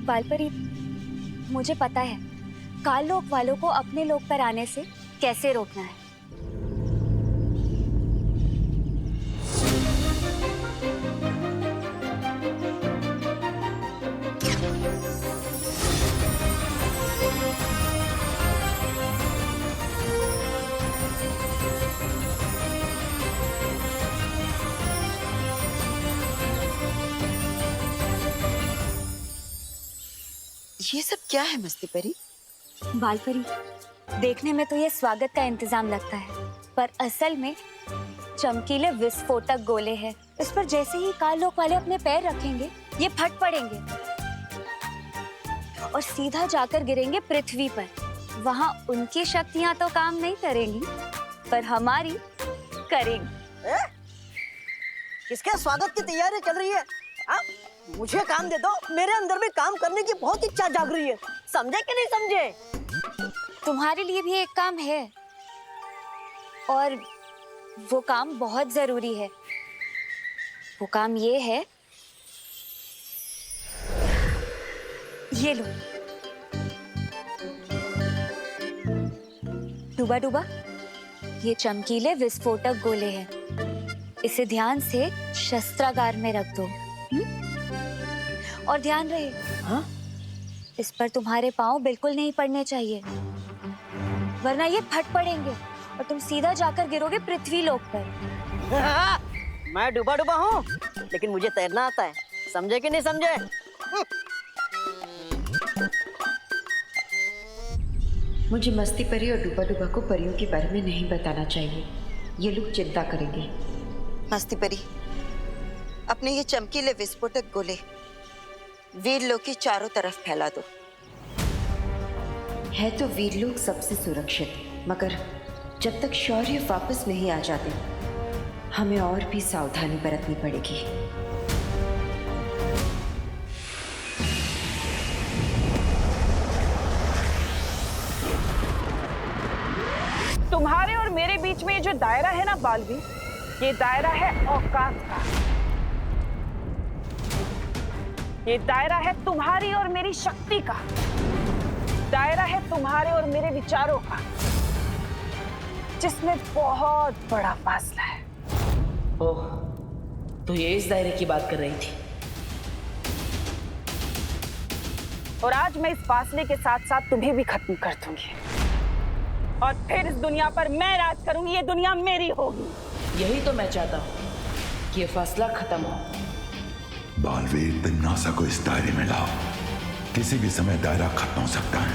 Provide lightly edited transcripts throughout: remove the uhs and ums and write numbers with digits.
बालपरी, मुझे पता है काल लोक वालों को अपने लोक पर आने से कैसे रोकना है। ये सब क्या है मस्ती परी? बालपरी, देखने में तो ये स्वागत का इंतजाम लगता है, पर असल में चमकीले विस्फोटक गोले हैं। इस पर जैसे ही काल लोक वाले अपने पैर रखेंगे, ये फट पड़ेंगे और सीधा जाकर गिरेंगे पृथ्वी पर। वहाँ उनकी शक्तियां तो काम नहीं करेंगी, पर हमारी करेंगी। किसके स्वागत की तैयारी चल रही है? मुझे काम दे दो, मेरे अंदर भी काम करने की बहुत इच्छा जाग रही है। समझे कि नहीं समझे? तुम्हारे लिए भी एक काम है और वो काम बहुत जरूरी है। वो काम ये है, ये लो डूबा डूबा, ये चमकीले विस्फोटक गोले हैं। इसे ध्यान से शस्त्रागार में रख दो। और ध्यान रहे, हाँ? इस पर तुम्हारे पांव बिल्कुल नहीं पड़ने चाहिए, वरना ये फट पड़ेंगे और तुम सीधा जाकर गिरोगे पृथ्वी लोक पर। मैं डूबा डूबा हूँ, लेकिन मुझे तैरना आता है। समझे कि नहीं समझे? मुझे मस्ती परी और डूबा डूबा को परियों के बारे में नहीं बताना चाहिए, ये लोग चिंता करेंगे। मस्ती परी, अपने ये चमकीले विस्फोटक गोले वीरलोक के चारों तरफ फैला दो। है तो वीरलोक सबसे सुरक्षित, मगर जब तक शौर्य वापस नहीं आ जाते, हमें और भी सावधानी बरतनी पड़ेगी। तुम्हारे और मेरे बीच में ये जो दायरा है ना बालवीर, ये दायरा है औकात का। ये दायरा है तुम्हारी और मेरी शक्ति का। दायरा है तुम्हारे और मेरे विचारों का, जिसमें बहुत बड़ा फासला है। ओह, तो ये इस दायरे की बात कर रही थी। और आज मैं इस फासले के साथ साथ तुम्हें भी खत्म कर दूंगी, और फिर इस दुनिया पर मैं राज करूंगी। ये दुनिया मेरी होगी। यही तो मैं चाहता हूँ कि ये फासला खत्म हो। बालवीर, तिम्नासा को इस दायरे में लाओ। किसी भी समय दायरा खत्म हो सकता है।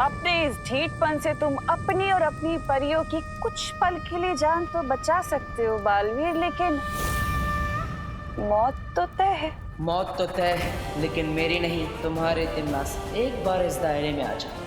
अपने इस ढीठपन से तुम अपनी और अपनी परियों की कुछ पल के लिए जान तो बचा सकते हो बालवीर, लेकिन मौत तो तय है। मौत तो तय है, लेकिन मेरी नहीं, तुम्हारे। तिम्नासा, एक बार इस दायरे में आ जाओ।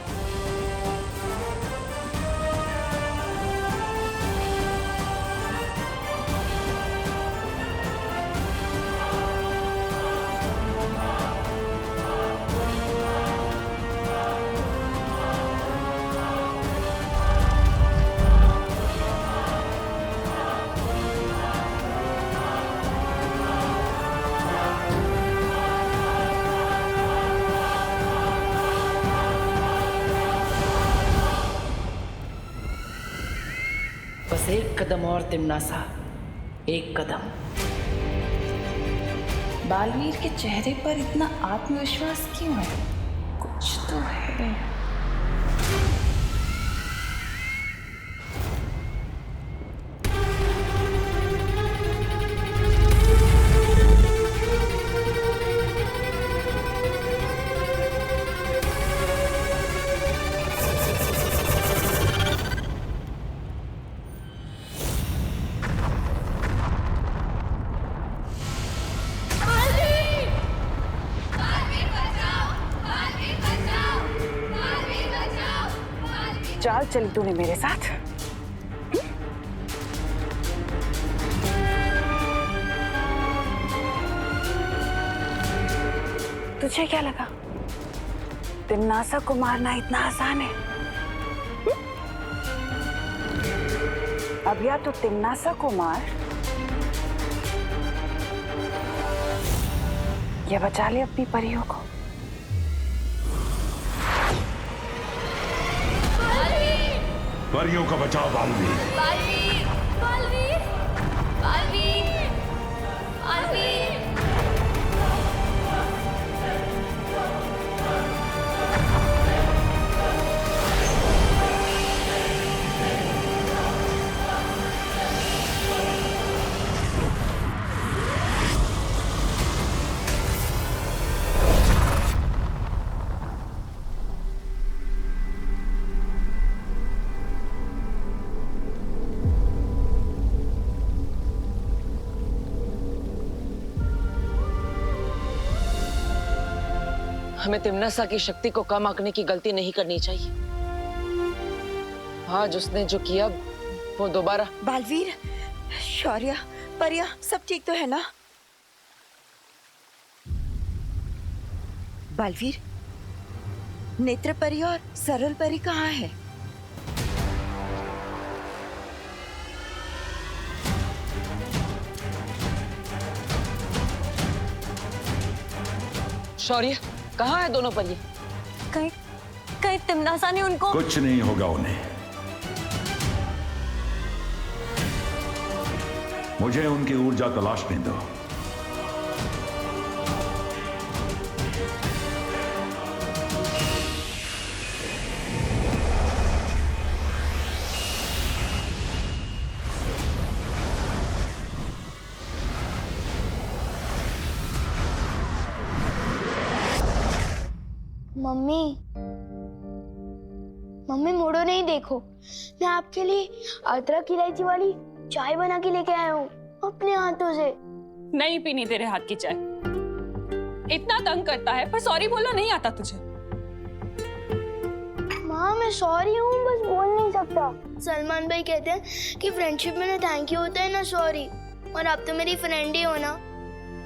बस एक कदम और तिम्नासा, एक कदम। बालवीर के चेहरे पर इतना आत्मविश्वास क्यों है? कुछ तो है। चाल चली तूने मेरे साथ। तुझे क्या लगा तिम्नासा को मारना इतना आसान है? अब या तो तिम्नासा को मार ये बचा ले अपनी परियों को। परियों का बचाओ बालवीर। बालवीर, बालवीर, बालवीर, बालवीर। हमें तिम्नासा की शक्ति को कम आंकने की गलती नहीं करनी चाहिए। आज उसने जो किया वो दोबारा। बालवीर, शौर्य, परिया सब ठीक तो है ना? बालवीर, नेत्र परी और सरल परी कहाँ है? शौर्य, कहाँ है दोनों परिये? कहीं कहीं तिम्नासा ने उनको। कुछ नहीं होगा उन्हें। मुझे उनकी ऊर्जा तलाशने दो। मम्मी, मम्मी मुड़ो नहीं, देखो मैं आपके लिए अदरक इलायची वाली चाय बना के लेके आया हूँ अपने हाथों से। नहीं पीनी तेरे हाथ की चाय। इतना तंग करता है पर सॉरी बोलना नहीं आता तुझे। माँ मैं सॉरी हूँ, बस बोल नहीं सकता। सलमान भाई कहते हैं कि फ्रेंडशिप में ना थैंक यू होता है ना सॉरी, और आप तो मेरी फ्रेंड ही हो ना।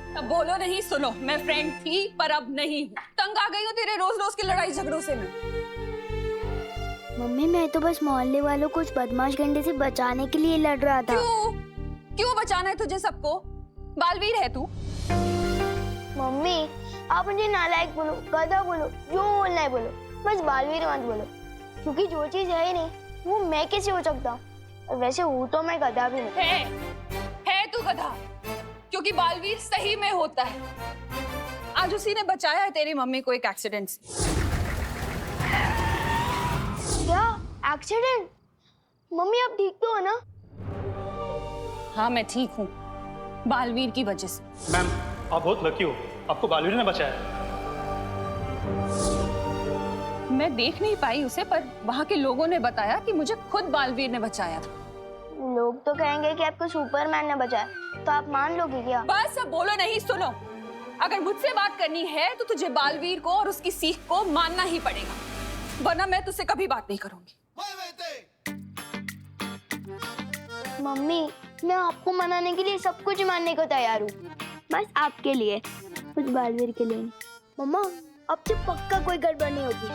अब बोलो नहीं, सुनो, मैं फ्रेंड थी पर अब नहीं हूँ। तंग आ गई हूँ तेरे रोज रोज की लड़ाई झगड़ों से मैं। मम्मी मैं तो बस मोहल्ले वालों को उस बदमाश गंडे से बचाने के लिए लड़ रहा था। क्यों बचाना है तुझे सबको? बालवीर है तू। मम्मी आप मुझे नालायक बोलो, गधा बोलो, जो बोलना है बोलो, बस बालवीर मत बोलो, क्योंकि जो चीज है नहीं वो मैं कैसे हो सकता हूँ, और वैसे हूँ तो मैं गधा भी नहीं। है तू गधा, क्योंकि बालवीर सही में होता है। आज उसी ने बचाया है तेरी मम्मी को एक एक्सीडेंट से। क्या एक्सीडेंट? मम्मी आप ठीक तो हो ना? हाँ मैं ठीक हूँ, बालवीर की वजह से। मैम आप बहुत लकी हो, आपको बालवीर ने बचाया। मैं देख नहीं पाई उसे, पर वहाँ के लोगों ने बताया कि मुझे खुद बालवीर ने बचाया था। लोग तो कहेंगे कि आपको सुपरमैन ने बचाया, तो आप मान लोगे क्या? बस अब बोलो नहीं, सुनो। अगर मुझसे बात करनी है तो तुझे बालवीर को और उसकी सीख को मानना ही पड़ेगा, वरना मैं तुझसे कभी बात नहीं करूंगी। मम्मी मैं आपको मनाने के लिए सब कुछ मानने को तैयार हूँ, बस आपके लिए, कुछ बालवीर के लिए नहीं। मम्मा अब से पक्का कोई गड़बड़ नहीं होगी।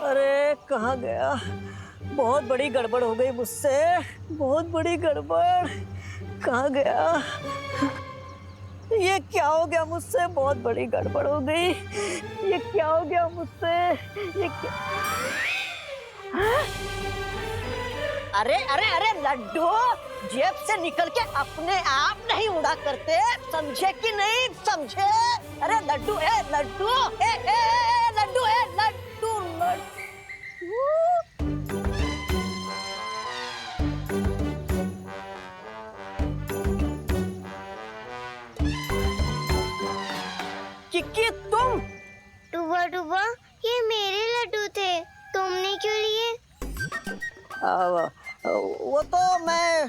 अरे कहाँ गया? बहुत बड़ी गड़बड़ हो गई मुझसे, बहुत बड़ी गड़बड़। कहाँ गया? ये क्या हो गया मुझसे? बहुत बड़ी गड़बड़ हो गई। ये क्या हो गया मुझसे? ये क्या? हाँ? अरे अरे अरे लड्डू, जेब से निकल के अपने आप नहीं उड़ा करते, समझे कि नहीं समझे? अरे लड्डू ए लड्डू ए लड्डू ए लड्डू लड्डू। किक्की तुम? टुबा टुबा ये मेरे लड्डू थे, तुमने क्यों लिए? वो तो मैं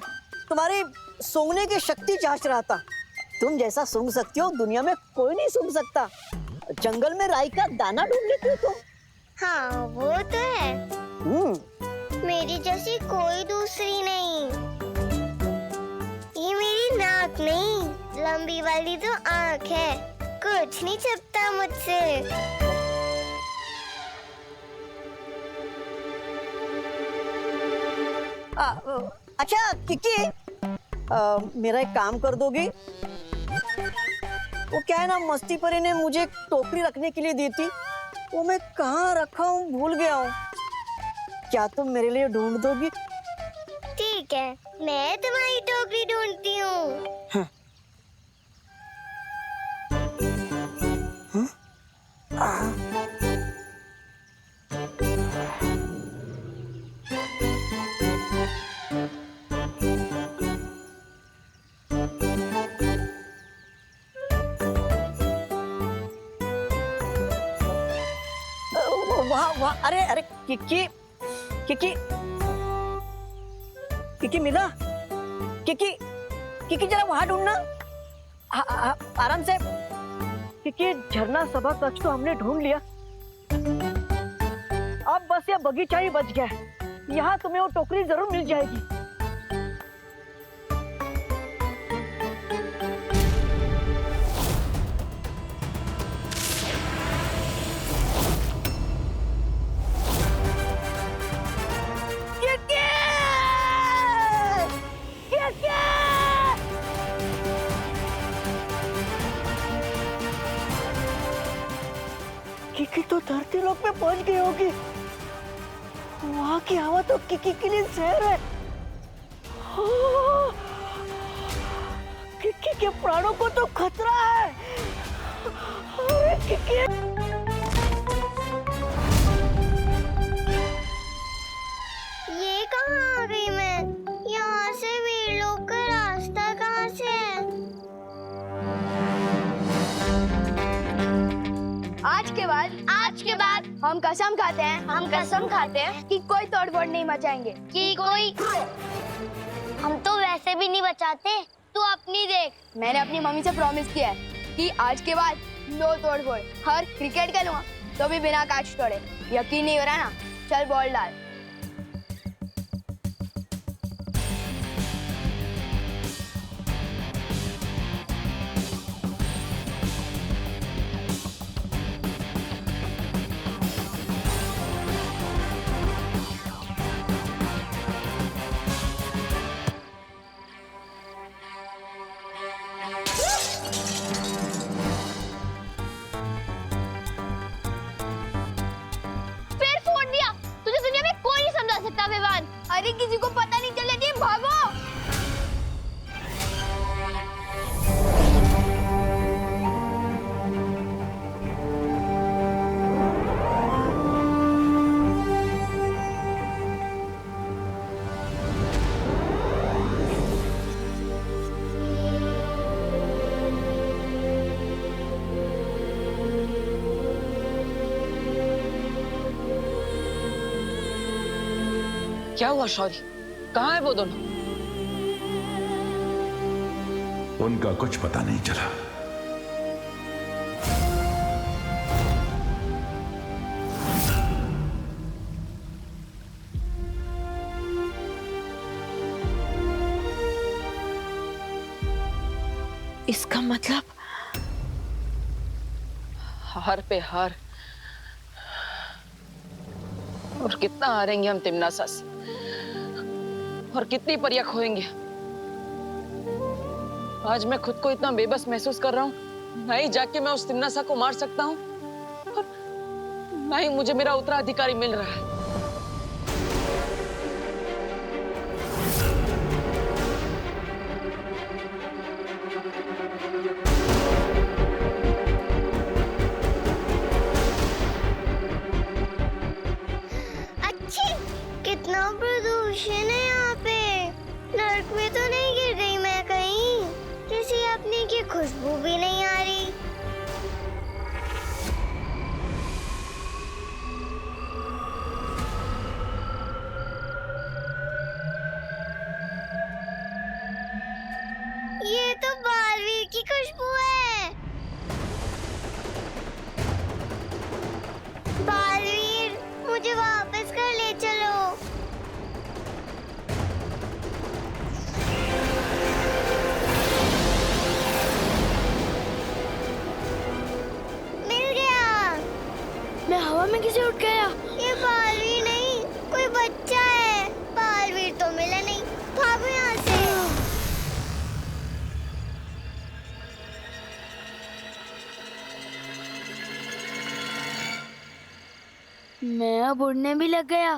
तुम्हारी सूंघने की शक्ति जांच रहा था। तुम जैसा सूंघ सकती हो दुनिया में कोई नहीं सूंघ सकता। जंगल में राई का दाना ढूंढ लेती हो तुम। हाँ वो तो है, मेरी जैसी कोई दूसरी नहीं। ये मेरी नाक नहीं, लंबी वाली तो आँख है, कुछ नहीं छिपता मुझसे। अच्छा किकी, मेरा एक काम कर दोगी? वो क्या है ना, मस्ती परी ने मुझे एक टोकरी रखने के लिए दी थी, वो मैं कहाँ रखा हूँ भूल गया हूँ। क्या तुम मेरे लिए ढूंढ दोगी? ठीक है, मैं तुम्हारी टोकरी ढूंढती हूँ। वाह वाह, अरे अरे किकी किकी किकी मिला? किकी किकी जरा वहां ढूंढना, आराम से। किकी झरना सभा कक्ष तो हमने ढूंढ लिया, अब बस ये बगीचा ही बच गया है। यहाँ तुम्हें वो टोकरी जरूर मिल जाएगी। किकी तो धरती लोक पे पहुंच गई होगी। वहां की हवा तो किकी के लिए जहर है। किकी के प्राणों को तो खतरा है। अरे किकी, ये कहाँ आ गई मैं? यहाँ से वीरलोक का रास्ता कहाँ से है? आज के बाद हम कसम खाते हैं कि कोई तोड़फोड़ नहीं मचाएंगे। हम तो वैसे भी नहीं बचाते, तू अपनी देख। मैंने अपनी मम्मी से प्रॉमिस किया है कि आज के बाद नो तोड़फोड़। और क्रिकेट खेलूंगा तो भी बिना कैच तोड़े। यकीन नहीं हो रहा ना? चल बॉल डाल। अरे किसी को पता नहीं चलने चाहिए, भागो। क्या हुआ शौर्य? कहाँ है वो दोनों? उनका कुछ पता नहीं चला। इसका मतलब हार पे हार। और कितना हारेंगे हम तिमनासा से, और कितनी परियां खोएंगे। आज मैं खुद को इतना बेबस महसूस कर रहा हूँ। ना ही जाके मैं उस तिमनासा को मार सकता हूँ, और ना ही मुझे मेरा उत्तराधिकारी मिल रहा है। कितना प्रदूषण है यहाँ पे। नरक में तो नहीं गिर गई मैं कहीं? किसी अपने की खुशबू भी नहीं आ रही। ये तो बालवीर की खुशबू है। बालवीर, मुझे वापस कर ले चलो। मिल गया। मैं हवा में कैसे उठ गया? ये बालवीर नहीं, कोई बच्चा है। बालवीर तो मिलन मैं अब उड़ने भी लग गया।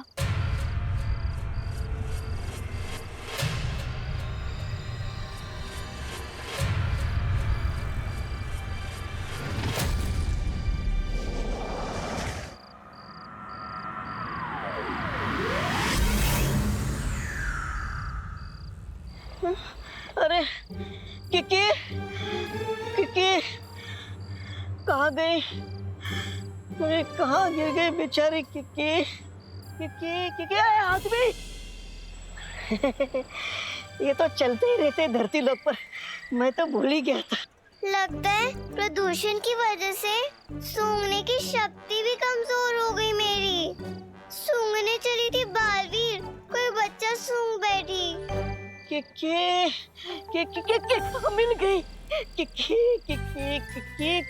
अरे किकी, किकी कहाँ गई? अरे कहाँ गिर गई बेचारी किकी? किकी किकी आए हाथ में। ये तो चलते ही रहते धरती लोक पर, मैं तो भूल ही गया था। लगता है प्रदूषण की वजह से सूंघने की शक्ति भी कमजोर हो गई मेरी। सूंघने चली थी बालवीर, कोई बच्चा सूंघ बैठी। मिल गई।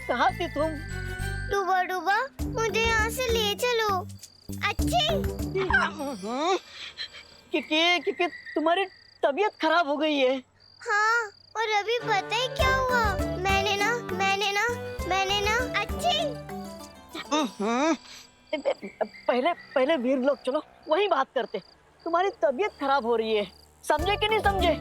कहाँ थी तुम? डूबा डूबा, मुझे यहाँ से ले चलो। अच्छे। तुम्हारी तबीयत खराब हो गई है। हाँ, और अभी पता है क्या हुआ? मैंने ना अच्छे। पहले वीर लोग चलो वही बात करते। तुम्हारी तबीयत खराब हो रही है, समझे कि नहीं समझे?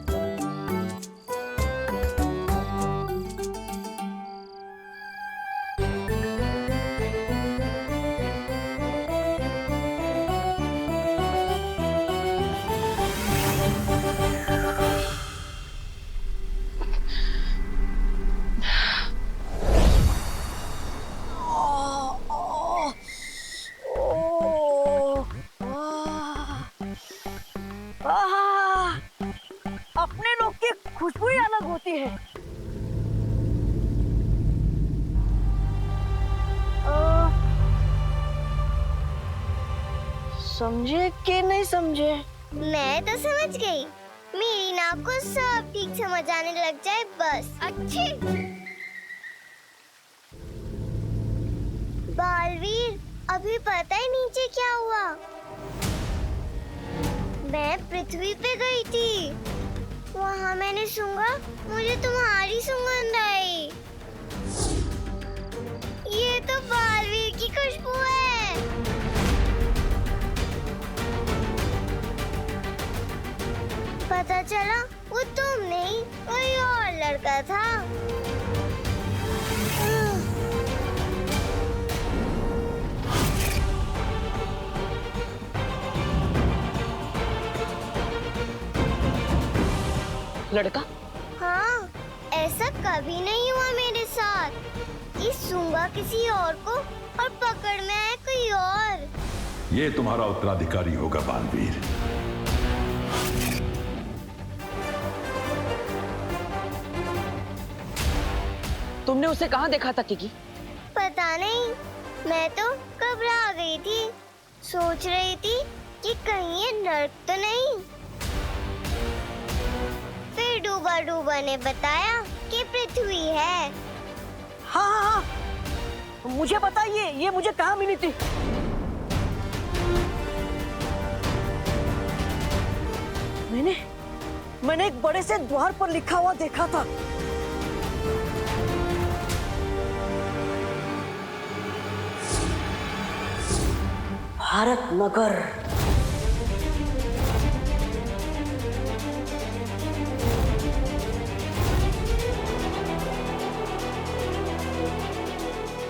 अपने लोग की खुशबू ही अलग होती है। समझे कि नहीं समझे? मैं तो समझ गई। मेरी नाक को सब ठीक समझ आने लग जाए बस। अच्छे। बालवीर, अभी पता है नीचे क्या हुआ? मैं पृथ्वी पे गई थी, वहाँ मैंने सूंघा, मुझे तुम्हारी सुगंध आई। ये तो बालवीर की खुशबू है। पता चला वो तुम नहीं, कोई और लड़का था। लड़का? हाँ, ऐसा कभी नहीं हुआ मेरे साथ कि सूंघा किसी और को और पकड़ में आया कोई और। ये तुम्हारा उत्तराधिकारी होगा बालवीर। तुमने उसे कहाँ देखा था किकी? पता नहीं, मैं तो घबरा गई थी। सोच रही थी कि कहीं ये नर्क तो नहीं। फिर डूबा डूबा ने बताया कि पृथ्वी है। हाँ, मुझे बताइए ये मुझे कहाँ मिली थी? मैंने एक बड़े से द्वार पर लिखा हुआ देखा था। भारत नगर।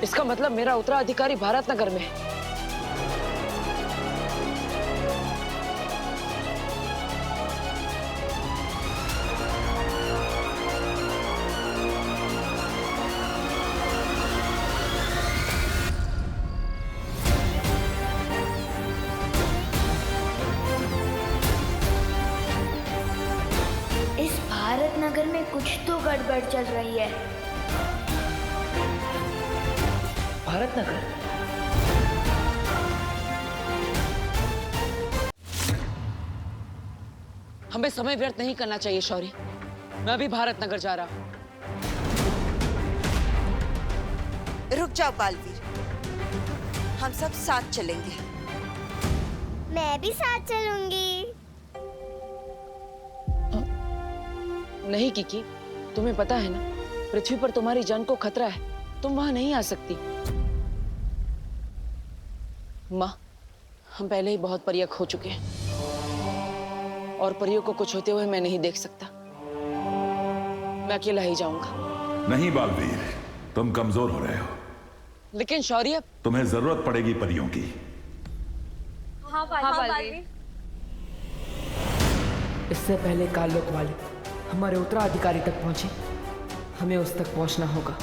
इसका मतलब मेरा उत्तराधिकारी भारत नगर में है। इस भारत नगर में कुछ तो गड़बड़ चल रही है। भारत नगर? हमें समय व्यर्थ नहीं करना चाहिए शौर्य। मैं अभी भारत नगर जा रहा हूँ। रुक जाओ बालवीर, हम सब साथ चलेंगे। मैं भी साथ चलूंगी। नहीं किकी, तुम्हें पता है ना, पृथ्वी पर तुम्हारी जान को खतरा है। तुम वहां नहीं आ सकती। माँ, हम पहले ही बहुत परियां खो चुके हैं और परियों को कुछ होते हुए मैं नहीं देख सकता। मैं अकेला ही जाऊंगा। नहीं बालवीर, तुम कमजोर हो रहे हो। लेकिन शौर्य, तुम्हें जरूरत पड़ेगी परियों की। हाँ बालवीर। इससे पहले कालोक वाले हमारे उत्तराधिकारी तक पहुंचे, हमें उस तक पहुंचना होगा।